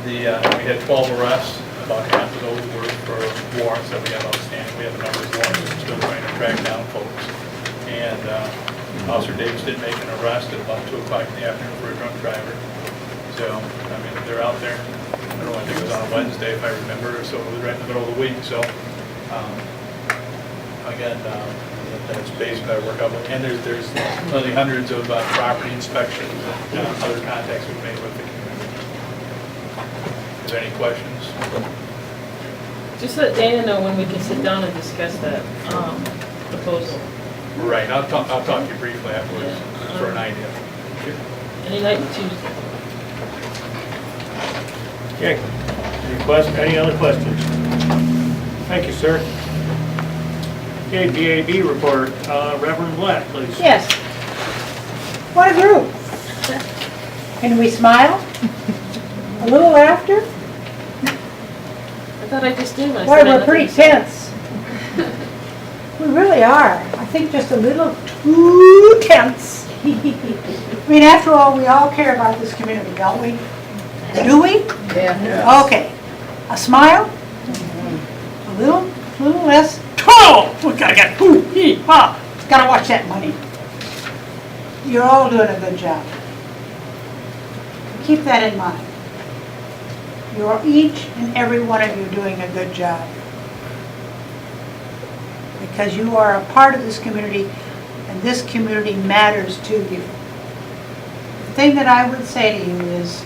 K: we had 12 arrests. About half of those were for warrants that we have outstanding. We have a number of warrants that we're still trying to track down folks. And Officer Davis did make an arrest at about 2 o'clock in the afternoon for a drunk driver. So, they're out there. I don't know, I think it was on a Wednesday if I remember, so it was right in the middle of the week. So, again, that's basically our work up. And there's literally hundreds of property inspections and other contacts we've made with the community. Is there any questions?
D: Just let Dana know when we can sit down and discuss that proposal.
K: Right, I'll talk to you briefly afterwards, just for an idea.
D: Any night Tuesday.
C: Okay. Any other questions? Thank you, sir. Okay, BAB report, Reverend Black, please.
N: Yes. What a group. Can we smile? A little laughter?
D: I thought I just did when I
N: Boy,
D: said I
N: we're
D: nothing
N: pretty
D: to say.
N: tense. We really are. I think just a little too tense. I mean, after all, we all care about this community, don't we? Do we?
D: Yeah.
N: Okay. A smile? A little less. Oh, we gotta get, gotta watch that money. You're all doing a good job. Keep that in mind. You're each and every one of you doing a good job. Because you are a part of this community, and this community matters to you. The thing that I would say to you is,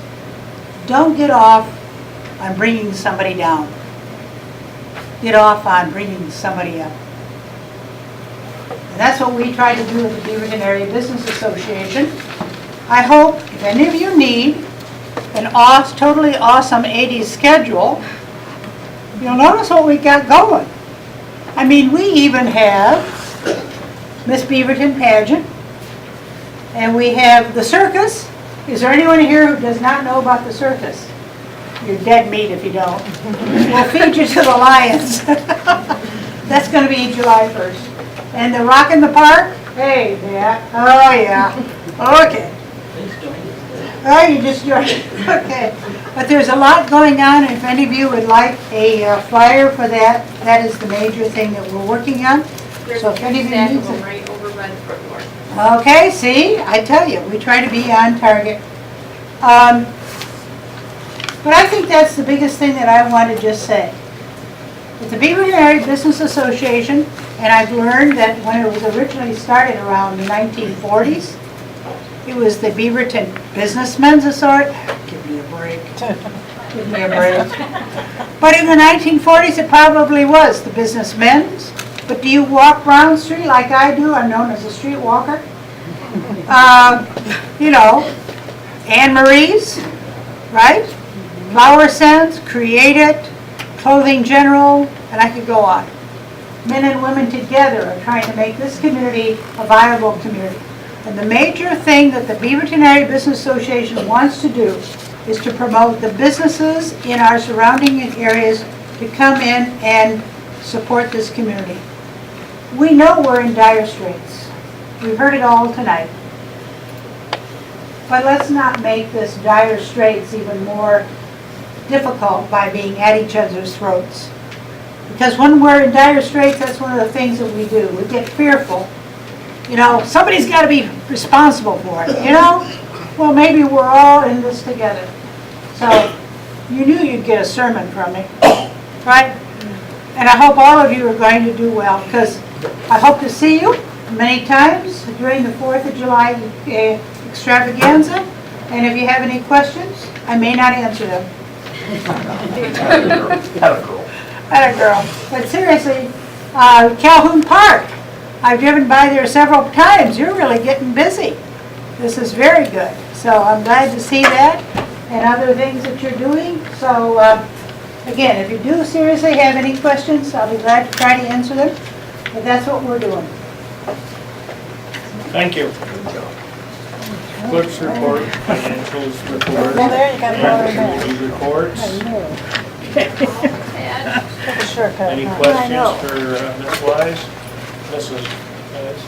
N: don't get off on bringing somebody down. Get off on bringing somebody up. And that's what we try to do with the Beaverton Area Business Association. I hope if any of you need an totally awesome 80s schedule, you'll notice what we got going. I mean, we even have Miss Beaverton pageant, and we have the circus. Is there anyone here who does not know about the circus? You're dead meat if you don't. We'll feed you to the lions. That's going to be July 1st. And the Rock in the Park? Hey, yeah. Oh, yeah. Okay. Oh, you just joined. Okay. But there's a lot going on, and if any of you would like a flyer for that, that is the major thing that we're working on.
A: There's
N: So
A: a
N: if any of you
A: stack
N: need
A: of them
N: some.
A: right over by the front door.
N: Okay, see, I tell you, we try to be on target. But I think that's the biggest thing that I want to just say. It's the Beaverton Area Business Association, and I've learned that when it was originally started around the 1940s, it was the Beaverton Businessmen's Association. Give me a break. Give me a break. But in the 1940s, it probably was the businessmen's. But do you walk Brown Street like I do? I'm known as a street walker. You know, Anne Marie's, right? Flower Sense, Create It, Clothing General, and I could go on. Men and women together are trying to make this community a viable community. And the major thing that the Beaverton Area Business Association wants to do is to promote the businesses in our surrounding areas to come in and support this community. We know we're in dire straits. We've heard it all tonight. But let's not make this dire straits even more difficult by being at each other's throats. Because when we're in dire straits, that's one of the things that we do. We get fearful. You know, somebody's got to be responsible for it, you know? Well, maybe we're all in this together. So, you knew you'd get a sermon from me, right? And I hope all of you are going to do well, because I hope to see you many times during the 4th of July extravaganza. And if you have any questions, I may not answer them. Atta girl. But seriously, Calhoun Park, I've driven by there several times. You're really getting busy. This is very good. So I'm glad to see that and other things that you're doing. So again, if you do seriously have any questions, I'll be glad to try to answer them. But that's what we're doing.
C: Thank you. Clerk's report, financials report.
N: Well, there you got it.
C: Committee reports.
N: Take a shortcut.
C: Any
N: I
C: questions
N: know.
C: for Ms. Wise? Mrs. Wise?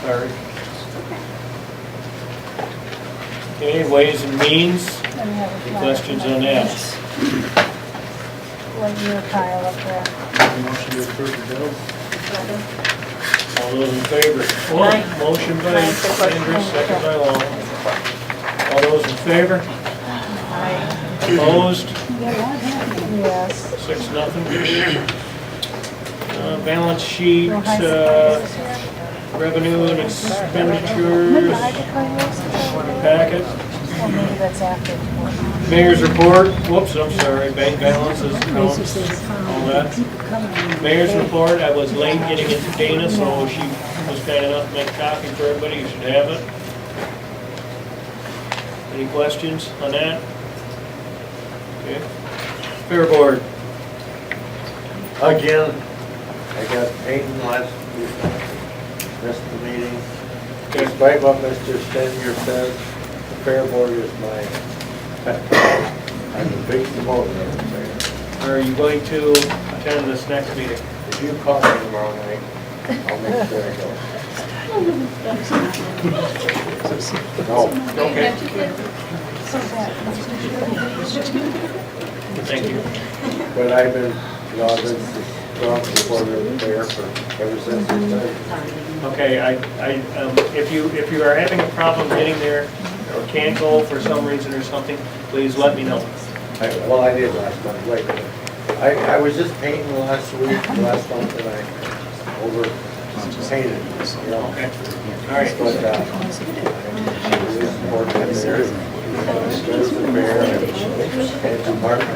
C: Sorry. Okay, ways and means. Any questions on that?
N: What year, Kyle, up there?
C: Motion to approve the bill. All those in favor?
D: Aye.
C: Motion by Sanders, second by Long. All those in favor? Opposed?
N: Yes.
C: 6-0. Balance sheet, revenue and expenditures, packet.
N: Well, maybe that's after.
C: Mayor's report, whoops, I'm sorry, bank balances, accounts, all that. Mayor's report, I was late getting it to Dana, so she was kind enough to make a copy for everybody, you should have it. Any questions on that? Okay. Fair board.
B: Again, I got painting last week, missed the meeting. Despite what Mr. Stenier says, the Fair Board is my pet peeve. I'm a big promoter of the fair.
C: Are you going to attend this next meeting?
B: If you call me tomorrow night, I'll make sure I go. No.
C: Okay. Thank you.
B: But I've been, I've been strong supporter of the fair for, ever since it started.
C: Okay, if you are having a problem getting there or can't go for some reason or something, please let me know.
B: Well, I did last month, wait a minute. I was just painting last month, and I over painted, you know.
C: Okay. All right.
B: But, really supportive of the fair, stress the fair, and to Mark and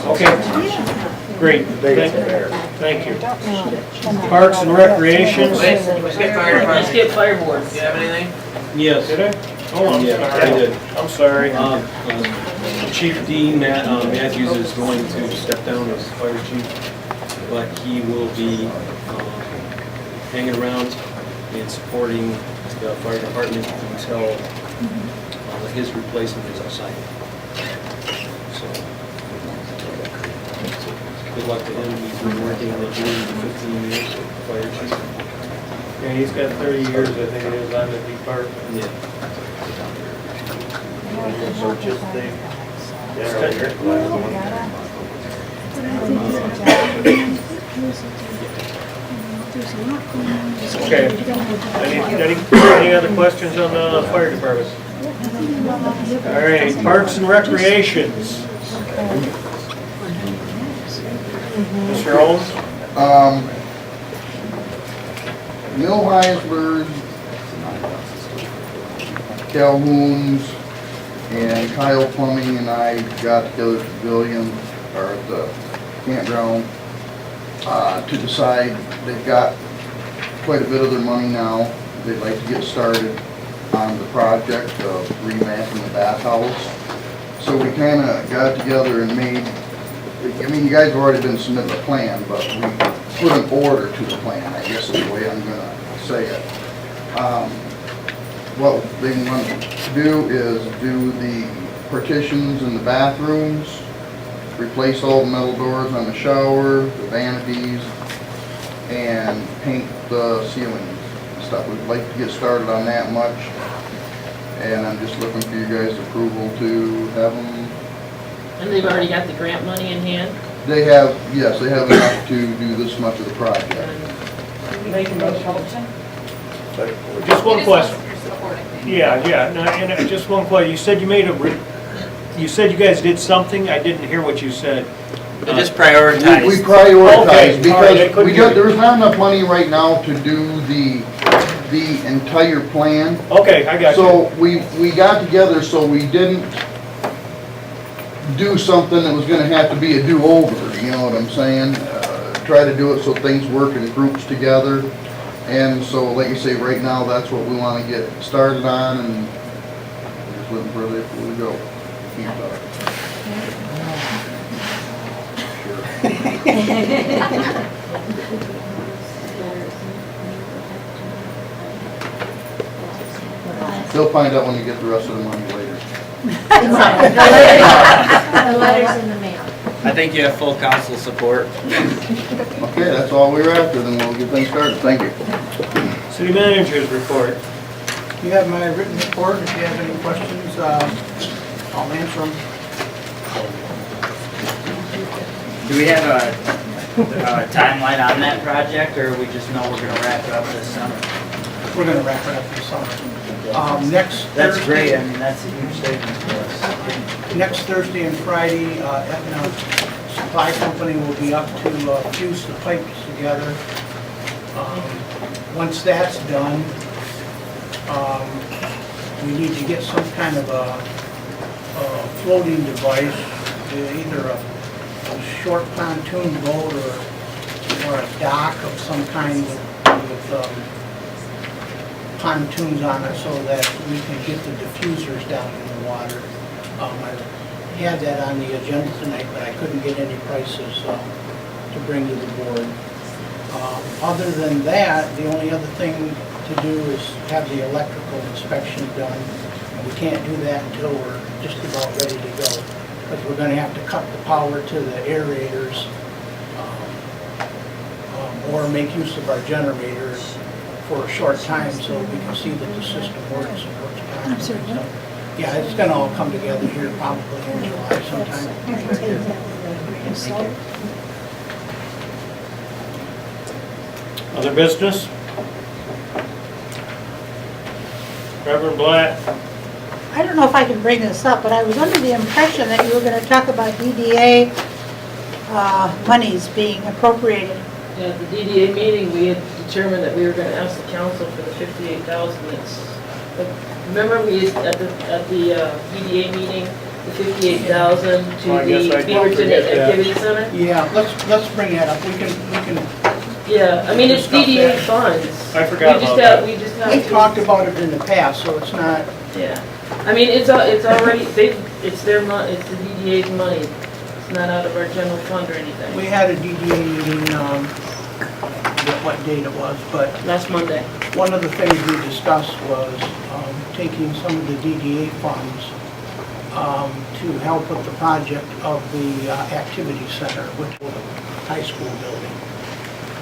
C: Okay. Great.
B: fair.
C: Thank you. Parks and Recreations.
G: Wait, let's get fire department.
L: Let's get fire board.
G: Do you have anything?
O: Yes.
C: Did I? Oh, I'm
O: Yeah,
C: sorry.
O: I did.
C: I'm sorry.
O: Chief Dean Matthews is going to step down as fire chief, but he will be hanging around and supporting the fire department until his replacement is assigned. So, good luck to him. He's been working on the jury for 15 years as fire chief.
C: Yeah, he's got 30 years, I think it is, on the department.
O: Yeah.
B: So just the,
C: Okay. Any other questions on the fire department? All right, Parks and Recreations. Mr. Owens?
M: Mill Heisler, Calhoun's, and Kyle Plumbing and I got together at the pavilion, or at the campground, to decide. They've got quite a bit of their money now. They'd like to get started on the project of revamping the bathhouse. So we kind of got together and made, I mean, you guys have already been submitted a plan, but we put an order to the plan, I guess is the way I'm gonna say it. What they want to do is do the partitions in the bathrooms, replace all the metal doors on the shower, the vanities, and paint the ceilings and stuff. We'd like to get started on that much, and I'm just looking for you guys' approval to have them.
D: And they've already got the grant money in hand?
M: They have, yes, they have enough to do this much of the project.
L: Make a motion.
C: Just one question.
A: You're supporting me.
C: Yeah, no, and just one question. You said you said you guys did something. I didn't hear what you said.
G: They just prioritized.
M: We prioritize
C: Okay, all right, I
M: because
C: couldn't hear you.
M: there's not enough money right now to do the entire plan.
C: Okay, I got you.
M: So we got together so we didn't do something that was gonna have to be a do-over, you know what I'm saying? Try to do it so things work in groups together. And so, like you say, right now, that's what we wanna get started on, and we're just looking further before we go. Can't talk. They'll find out when you get the rest of the money later.
F: The letter's in the mail.
E: I think you have full council support.
M: Okay, that's all we were after, then we'll get things started. Thank you.
C: City Manager's report.
I: You have my written report. If you have any questions, I'll answer them.
E: Do we have a timeline on that project, or we just know we're gonna wrap it up this summer?
I: We're gonna wrap it up this summer. Next
E: That's great,
I: Thursday,
E: I mean, that's a huge savings for us.
I: next Thursday and Friday, Etna Supply Company will be up to fuse the pipes together. Once that's done, we need to get some kind of a floating device, either a short pontoon boat or a dock of some kind with pontoons on it so that we can get the diffusers down in the water. had that on the agenda tonight, but I couldn't get any prices to bring to the board. Other than that, the only other thing to do is have the electrical inspection done. And we can't do that until we're just about ready to go, because we're going to have to cut the power to the aerators or make use of our generators for a short time so we can see that the system works and works properly. So, yeah, it's going to all come together here probably in July sometime.
C: Other business? Reverend Blatt?
N: I don't know if I can bring this up, but I was under the impression that you were going to talk about DDA monies being appropriated.
D: Yeah, at the DDA meeting, we had determined that we were gonna ask the council for the 58,000 that's, remember we, at the DDA meeting, the 58,000 to
C: Well, I guess I
D: the
C: don't
D: Beaverton
C: forget that.
D: Activity Center?
I: Yeah, let's bring that up. We can.
D: Yeah, I mean, it's
I: Discuss
D: DDA
I: that.
D: funds.
C: I forgot about that.
D: We just have.
I: We've
D: to-
I: talked about it in the past, so it's not,
D: Yeah, I mean, it's already, it's their money, it's the DDA's money. It's not out of our general fund or anything.
I: we had a DDA meeting, I forget what date it was, but
D: Last Monday.
I: one of the things we discussed was taking some of the DDA funds to help with the project of the activity center, which is the high school building.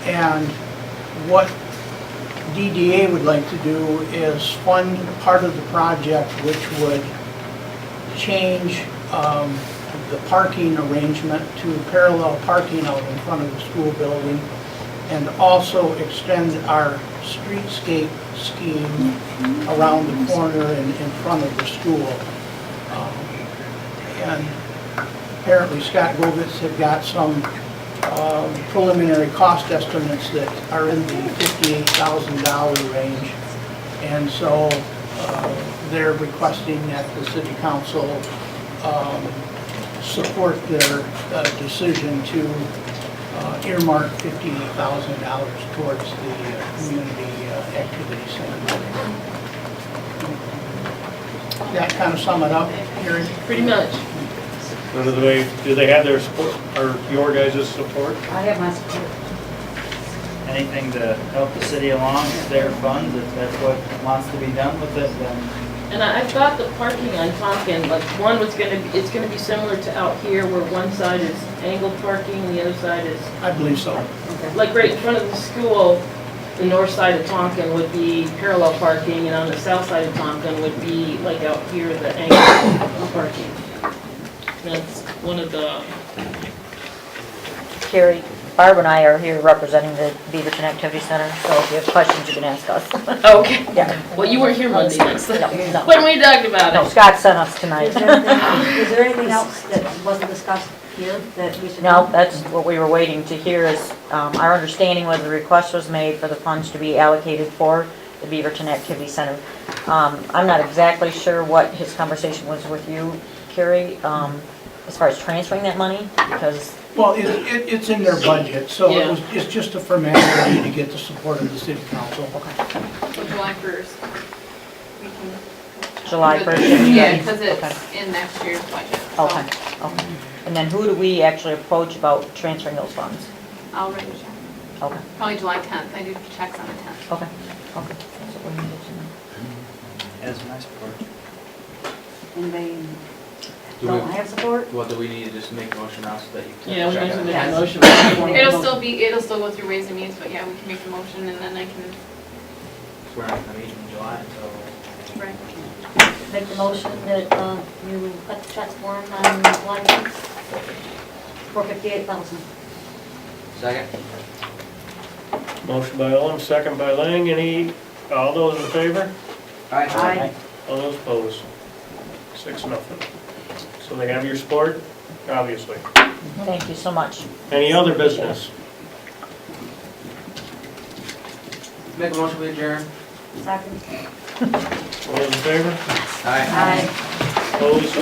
I: And what DDA would like to do is fund part of the project which would change the parking arrangement to parallel parking out in front of the school building, and also extend our streetscape scheme around the corner and in front of the school. And apparently Scott Govitz had got some preliminary cost estimates that are in the $58,000 range. And so they're requesting that the city council support their decision to earmark $58,000 towards the community activity center. That kind of sum it up, Gary?
D: Pretty much.
C: Do they have their support, or your guys' support?
F: I have my support.
E: Anything to help the city along, it's their funds, if that's what wants to be done with it, then
D: And I thought the parking on Tonkin, like, one was it's gonna be similar to out here where one side is angled parking, the other side is,
I: I believe so.
D: like, right in front of the school, the north side of Tonkin would be parallel parking, and on the south side of Tonkin would be, like, out here, the angled parking. That's one of the,
P: Carrie, Barb and I are here representing the Beaverton Activity Center, so if you have questions, you can ask us.
D: okay.
P: Yeah.
D: Well, you weren't here Monday night, so
P: No.
D: when we talked about
P: No,
D: it.
P: Scott sent us tonight.
F: Is there anything else that wasn't discussed here that we should know?
P: No, that's what we were waiting to hear is, our understanding was the request was made for the funds to be allocated for the Beaverton Activity Center. I'm not exactly sure what his conversation was with you, Carrie, as far as transferring that money, because
I: Well, it's in their budget, so
D: Yeah.
I: it's just a formality to get the support of the city council.
A: So July 1st. We can.
P: July 1st should be
A: Yeah,
P: ready.
A: because it's
P: Okay.
A: in next year's budget. so
P: Okay, okay. And then who do we actually approach about transferring those funds?
A: I'll write a check.
P: Okay,
A: Probably July 10th. I do checks on the 10th.
P: okay, okay. That's what we needed to know.
E: as my support.
F: Anybody
G: Do
F: don't
G: we-
F: have support?
G: Well, do we need to just make a motion now so that you can?
D: Yeah, we
G: check
D: need to
G: it?
D: make
F: Yes.
D: a motion.
A: It'll still go through Ways and Means, but yeah, we can make the motion and then I can,
G: We're not gonna meet in July, so.
A: right.
F: Make the motion that you cut the checks for him on July 10th for $58,000.
G: Second?
C: Motion by Olem, second by Lang. All those in favor?
F: Aye.
C: All those opposed? 6-0. So they have your support, obviously.
P: Thank you so much.
C: Any other business?
G: Make a motion, we adjourn.
F: Second.
C: All those in favor?
G: Aye.
F: Aye.
C: Opposed?